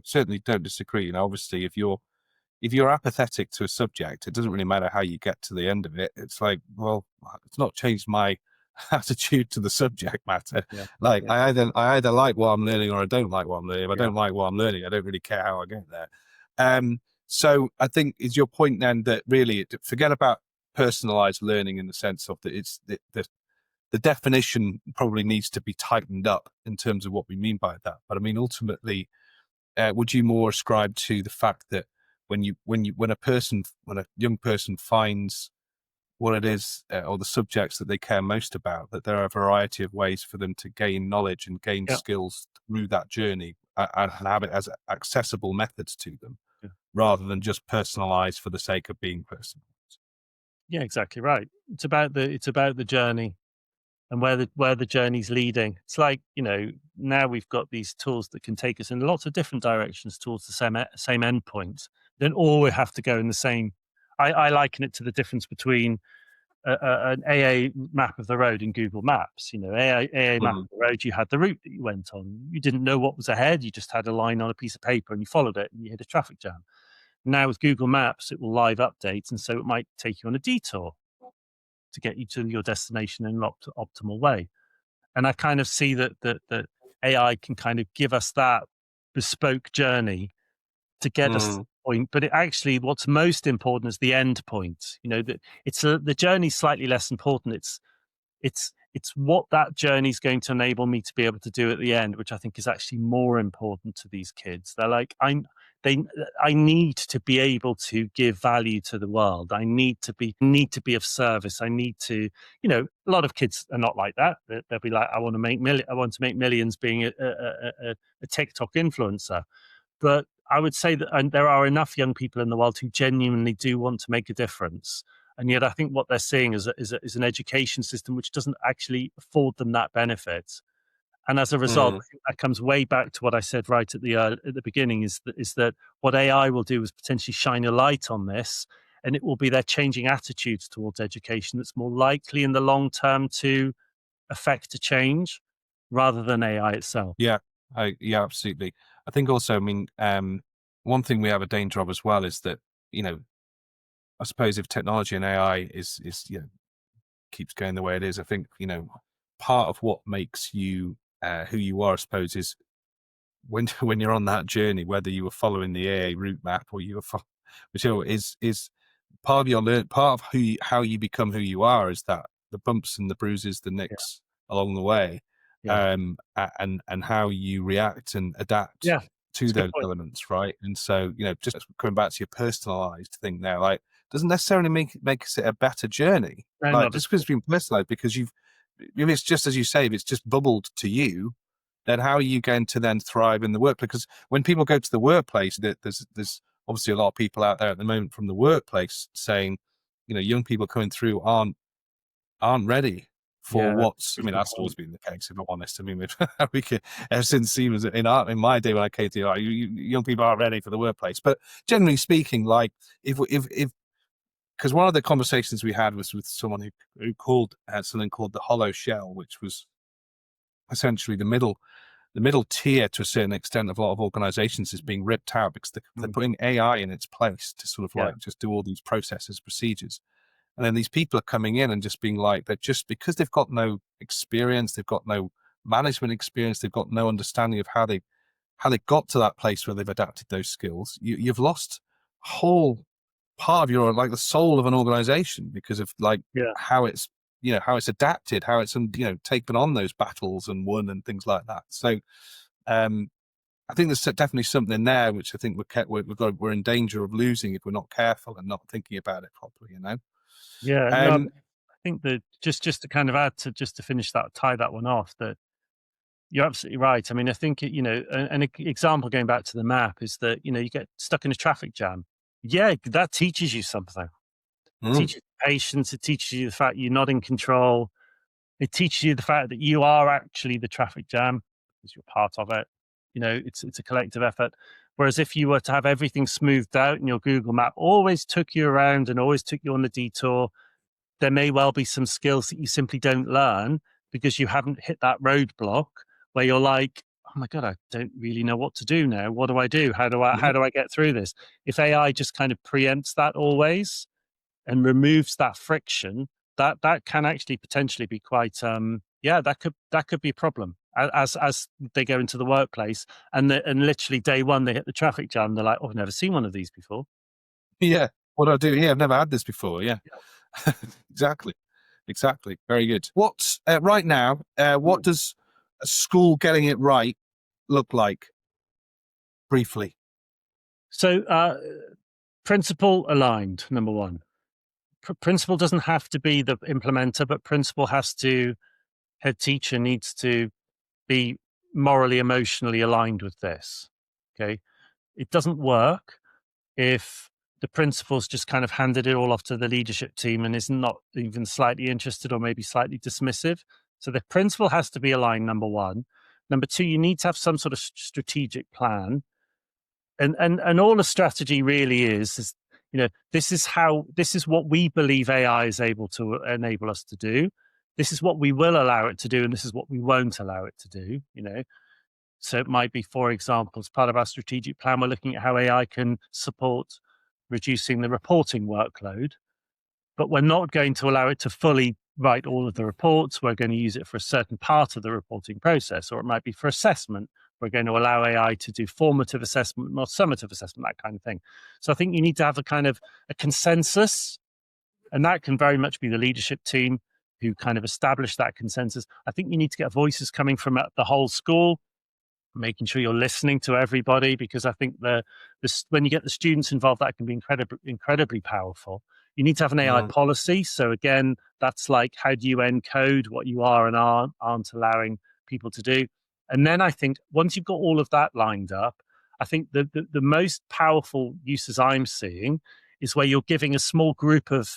certainly don't disagree. Obviously, if you're apathetic to a subject, it doesn't really matter how you get to the end of it. It's like, well, it's not changed my attitude to the subject matter. I either like what I'm learning or I don't like what I'm learning. If I don't like what I'm learning, I don't really care how I get there. So I think is your point then that really forget about personalized learning in the sense of that it's the definition probably needs to be tightened up in terms of what we mean by that. But I mean, ultimately, would you more ascribe to the fact that when a young person finds what it is or the subjects that they care most about, that there are a variety of ways for them to gain knowledge and gain skills through that journey and have it as accessible methods to them rather than just personalized for the sake of being personalized? Yeah, exactly right. It's about the journey. and where the journey's leading. It's like, now we've got these tools that can take us in lots of different directions towards the same endpoint. Then all we have to go in the same. I liken it to the difference between an AA map of the road in Google Maps. AA map of the road, you had the route that you went on. You didn't know what was ahead. You just had a line on a piece of paper and you followed it and you hit a traffic jam. Now with Google Maps, it will live update, and so it might take you on a detour to get you to your destination in an optimal way. And I kind of see that AI can kind of give us that bespoke journey to get us to the point. But what's most important is the end point. That the journey's slightly less important. It's what that journey is going to enable me to be able to do at the end, which I think is actually more important to these kids. They're like, I need to be able to give value to the world. I need to be of service. I need to, a lot of kids are not like that. They'll be like, I want to make millions being a TikTok influencer. But I would say that there are enough young people in the world who genuinely do want to make a difference. And yet I think what they're seeing is an education system which doesn't actually afford them that benefit. And as a result, I think that comes way back to what I said right at the beginning, is that what AI will do is potentially shine a light on this, and it will be their changing attitudes towards education that's more likely in the long term to affect a change rather than AI itself. Yeah, absolutely. I think also, one thing we have a danger of as well is that, I suppose if technology and AI is keeps going the way it is, I think, part of what makes you who you are, I suppose, is when you're on that journey, whether you were following the AA route map or you were whichever is part of your part of how you become who you are is that the bumps and the bruises, the nicks along the way, and how you react and adapt to those elements, right? And so, just coming back to your personalized thing there, like, doesn't necessarily make it a better journey. Like, just because it's been personalized, because if it's just as you say, if it's just bubbled to you, then how are you going to then thrive in the workplace? Because when people go to the workplace, there's obviously a lot of people out there at the moment from the workplace saying, young people coming through aren't ready for what's. That's always been the case, if I'm honest. Ever since Siemens in my day when I came to young people aren't ready for the workplace. But generally speaking, like if because one of the conversations we had was with someone who called something called the hollow shell, which was essentially the middle tier to a certain extent of a lot of organizations is being ripped out because they're putting AI in its place to sort of like just do all these processes, procedures. And then these people are coming in and just being like, they're just, because they've got no experience, they've got no management experience, they've got no understanding of how they got to that place where they've adapted those skills. You've lost a whole part of your, like, the soul of an organization because of how it's, how it's adapted, how it's, taken on those battles and won and things like that. So I think there's definitely something there which I think we're in danger of losing if we're not careful and not thinking about it properly, Yeah, I think that just to kind of add to, just to finish that, tie that one off, that you're absolutely right. I think, an example going back to the map is that, you get stuck in a traffic jam. Yeah, that teaches you something. It teaches you patience. It teaches you the fact you're not in control. It teaches you the fact that you are actually the traffic jam because you're part of it. It's a collective effort. Whereas if you were to have everything smoothed out and your Google map always took you around and always took you on the detour, there may well be some skills that you simply don't learn because you haven't hit that roadblock where you're like, oh my God, I don't really know what to do now. What do I do? How do I get through this? If AI just kind of preempts that always and removes that friction, that can actually potentially be quite, that could be a problem as they go into the workplace and literally day one, they hit the traffic jam. They're like, oh, I've never seen one of these before. Yeah. What do I do? Yeah, I've never had this before. Yeah. Exactly. Very good. What's right now, what does a school getting it right look like briefly? So principal aligned, number one. Principal doesn't have to be the implementer, but principal head teacher needs to be morally, emotionally aligned with this. Okay. It doesn't work if the principal's just kind of handed it all off to the leadership team and is not even slightly interested or maybe slightly dismissive. So the principle has to be aligned, number one. Number two, you need to have some sort of strategic plan. And all a strategy really is, this is what we believe AI is able to enable us to do. This is what we will allow it to do, and this is what we won't allow it to do, So it might be, for example, as part of our strategic plan, we're looking at how AI can support reducing the reporting workload, but we're not going to allow it to fully write all of the reports. We're going to use it for a certain part of the reporting process, or it might be for assessment. We're going to allow AI to do formative assessment, not summative assessment, that kind of thing. So I think you need to have a kind of a consensus, and that can very much be the leadership team who kind of establish that consensus. I think you need to get voices coming from the whole school, making sure you're listening to everybody, because I think when you get the students involved, that can be incredibly powerful. You need to have an AI policy. So again, that's like, how do you encode what you are and aren't allowing people to do? And then I think once you've got all of that lined up, I think the most powerful uses I'm seeing is where you're giving a small group of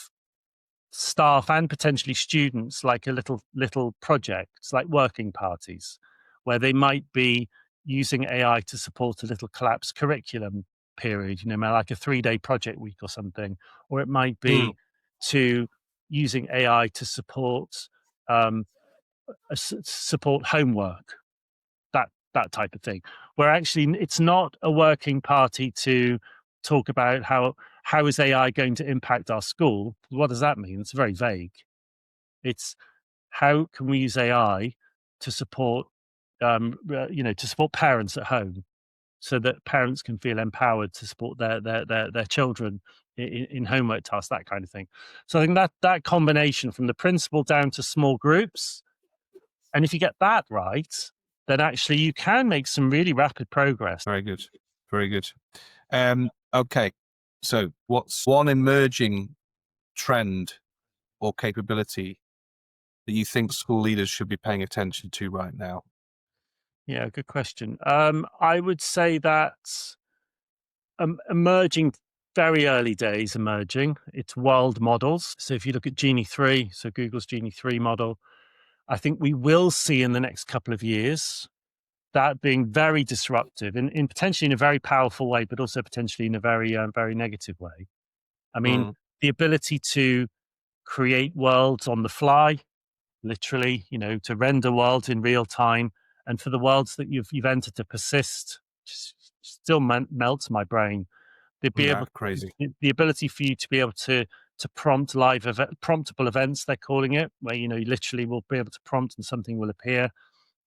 staff and potentially students like a little projects, like working parties, where they might be using AI to support a little collapsed curriculum period, like a 3-day project week or something, or it might be to using AI to support support homework, that type of thing, where actually it's not a working party to talk about how is AI going to impact our school. What does that mean? It's very vague. It's how can we use AI to support to support parents at home, so that parents can feel empowered to support their children in homework tasks, that kind of thing. So I think that combination from the principal down to small groups, and if you get that right, then actually you can make some really rapid progress. Very good. Very good. Okay. So what's one emerging trend or capability that you think school leaders should be paying attention to right now? Yeah, good question. I would say that emerging, very early days emerging, it's world models. So if you look at Genie 3, so Google's Genie 3 model, I think we will see in the next couple of years that being very disruptive, in potentially in a very powerful way, but also potentially in a very, very negative way. I mean, the ability to create worlds on the fly, literally, to render worlds in real time, and for the worlds that you've entered to persist, just still melts my brain. Crazy. The ability for you to be able to prompt promptable events, they're calling it, where you literally will be able to prompt and something will appear.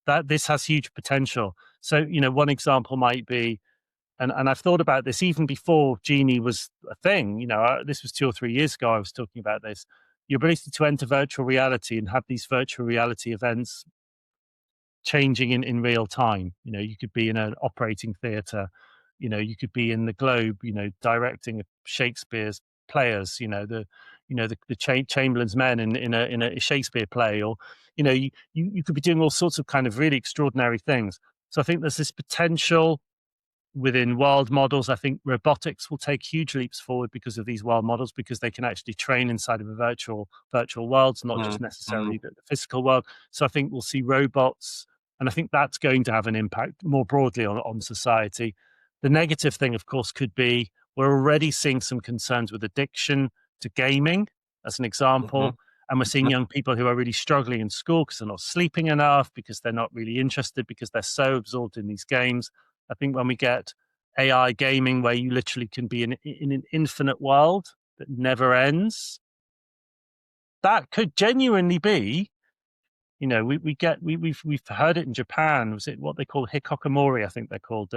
That this has huge potential. So one example might be, and I've thought about this even before Genie was a thing. This was 2 or 3 years ago. I was talking about this. Your ability to enter virtual reality and have these virtual reality events changing in real time. You could be in an operating theatre. You could be in the Globe. Directing Shakespeare's players. The Chamberlain's Men in a Shakespeare play, or you could be doing all sorts of kind of really extraordinary things. So I think there's this potential within world models. I think robotics will take huge leaps forward because of these world models, because they can actually train inside of a virtual worlds, not just necessarily the physical world. So I think we'll see robots, and I think that's going to have an impact more broadly on society. The negative thing, of course, could be we're already seeing some concerns with addiction to gaming, as an example. And we're seeing young people who are really struggling in school because they're not sleeping enough, because they're not really interested, because they're so absorbed in these games. I think when we get AI gaming, where you literally can be in an infinite world that never ends, that could genuinely be, we've heard it in Japan. Was it what they call hikokomori? I think they're called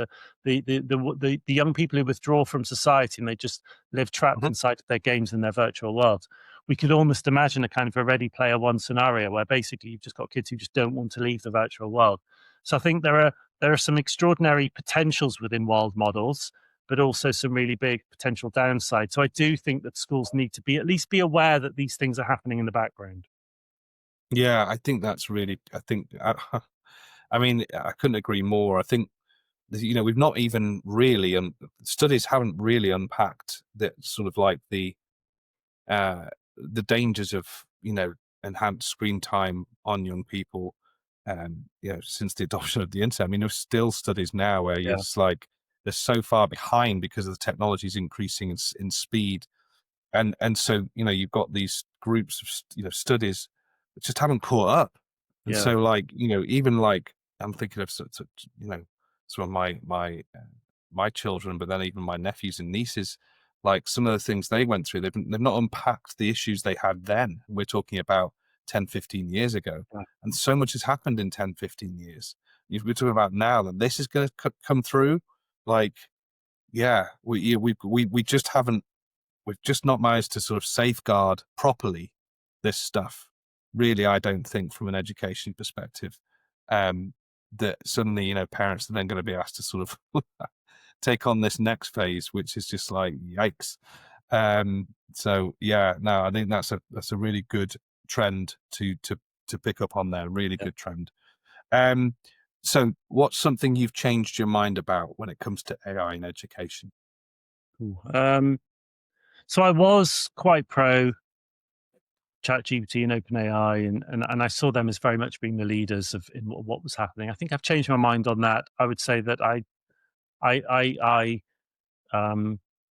the young people who withdraw from society and they just live trapped inside their games in their virtual world. We could almost imagine a kind of a Ready Player One scenario where basically you've just got kids who just don't want to leave the virtual world. So I think there are some extraordinary potentials within world models, but also some really big potential downsides. So I do think that schools need to at least be aware that these things are happening in the background. Yeah, I think that's really, I mean, I couldn't agree more. I think, we've not even really, studies haven't really unpacked that sort of like the dangers of, enhanced screen time on young people, since the adoption of the internet. I mean, there's still studies now where it's like they're so far behind because of the technology's increasing in speed. And so, you've got these groups of, studies that just haven't caught up. And so, like, even like, I'm thinking of, some of my children, but then even my nephews and nieces, like some of the things they went through, they've not unpacked the issues they had then. We're talking about 10, 15 years ago. Right. And so much has happened in 10, 15 years. We're talking about now that this is going to come through. Like, we just haven't, we've just not managed to sort of safeguard properly this stuff. Really, I don't think from an education perspective, that suddenly, parents are then going to be asked to sort of take on this next phase, which is just like, yikes. So yeah, no, I think that's a really good trend to pick up on there. Really good trend. So what's something you've changed your mind about when it comes to AI in education? So I was quite pro ChatGPT and OpenAI, and I saw them as very much being the leaders in what was happening. I think I've changed my mind on that. I would say that I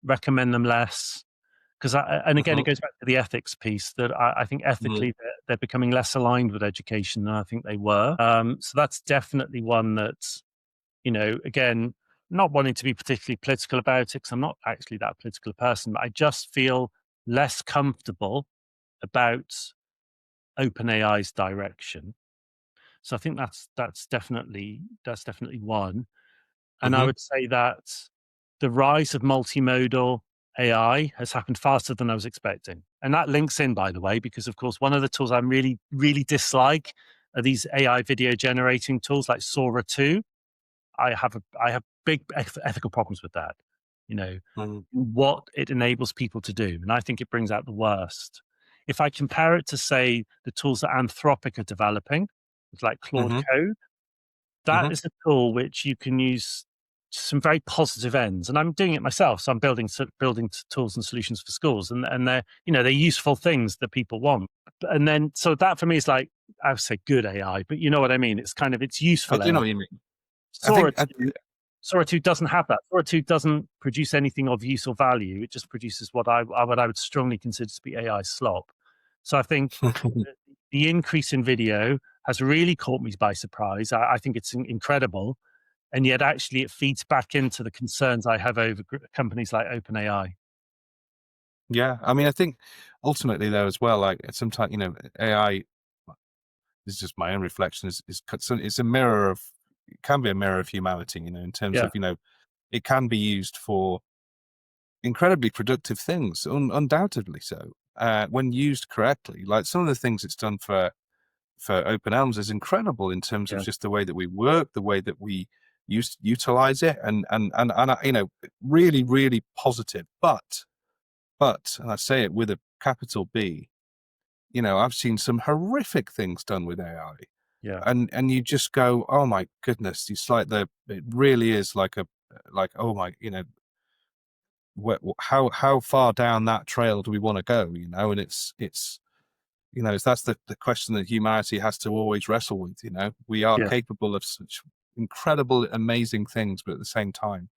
recommend them less, because and again, it goes back to the ethics piece, that I think ethically they're becoming less aligned with education than I think they were. So that's definitely one that, again, not wanting to be particularly political about it, because I'm not actually that political a person, but I just feel less comfortable about OpenAI's direction. So I think that's definitely one. And I would say that the rise of multimodal AI has happened faster than I was expecting. And that links in, by the way, because of course, one of the tools I really, really dislike are these AI video generating tools like Sora 2. I have big ethical problems with that. What it enables people to do, and I think it brings out the worst. If I compare it to, say, the tools that Anthropic are developing, it's like Claude Code, that is a tool which you can use to some very positive ends, and I'm doing it myself. So I'm building tools and solutions for schools, and they're useful things that people want. And then, so that for me is like, I would say good AI, but you know what I mean. It's useful. I do know what you mean. Sora 2 doesn't have that. Sora 2 doesn't produce anything of use or value. It just produces what I would strongly consider to be AI slop. So I think the increase in video has really caught me by surprise. I think it's incredible. And yet actually it feeds back into the concerns I have over companies like OpenAI. Yeah. I mean, I think ultimately though as well, like sometimes, AI, this is just my own reflection, it's a mirror of, it can be a mirror of humanity, in terms of, it can be used for incredibly productive things, undoubtedly so, when used correctly. Like some of the things it's done for Open Elms is incredible in terms of just the way that we work, the way that we utilize it, and really, really positive. But, and I say it with a capital B, I've seen some horrific things done with AI. Yeah. And you just go, oh my goodness, it's like it really is like oh my, how far down that trail do we want to go, and it's that's the question that humanity has to always wrestle with. We are capable of such incredible, amazing things, but at the same time,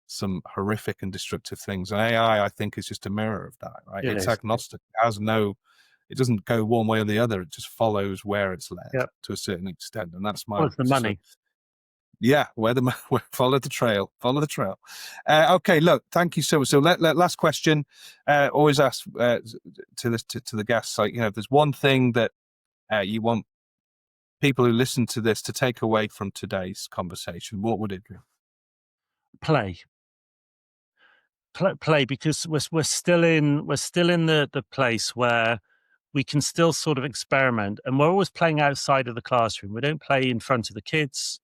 some horrific and destructive things. And AI, I think, is just a mirror of that, right? It's agnostic. It doesn't go one way or the other. It just follows where it's led to a certain extent. And that's my... What's the money? Follow the trail. Okay, look, thank you so much. So last question, always ask to the guests, like, if there's one thing that you want people who listen to this to take away from today's conversation, what would it be? Play, because we're still in the place where we can still sort of experiment, and we're always playing outside of the classroom. We don't play in front of the kids.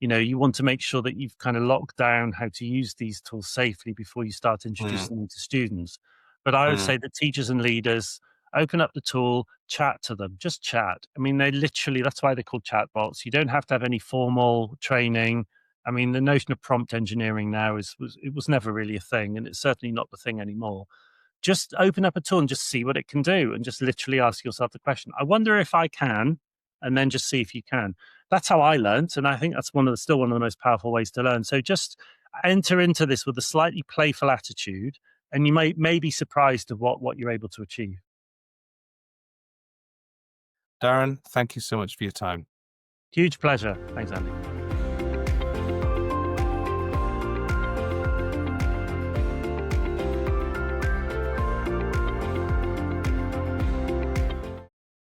You want to make sure that you've kind of locked down how to use these tools safely before you start introducing them to students. But I would say that teachers and leaders open up the tool, chat to them, just chat. I mean, that's why they're called chatbots. You don't have to have any formal training. I mean, the notion of prompt engineering now was never really a thing, and it's certainly not the thing anymore. just open up a tool and just see what it can do, and just literally ask yourself the question, I wonder if I can, and then just see if you can. That's how I learned, and I think that's still one of the most powerful ways to learn. So just enter into this with a slightly playful attitude, and you may be surprised at what you're able to achieve. Darren, thank you so much for your time. Huge pleasure. Thanks, Andy.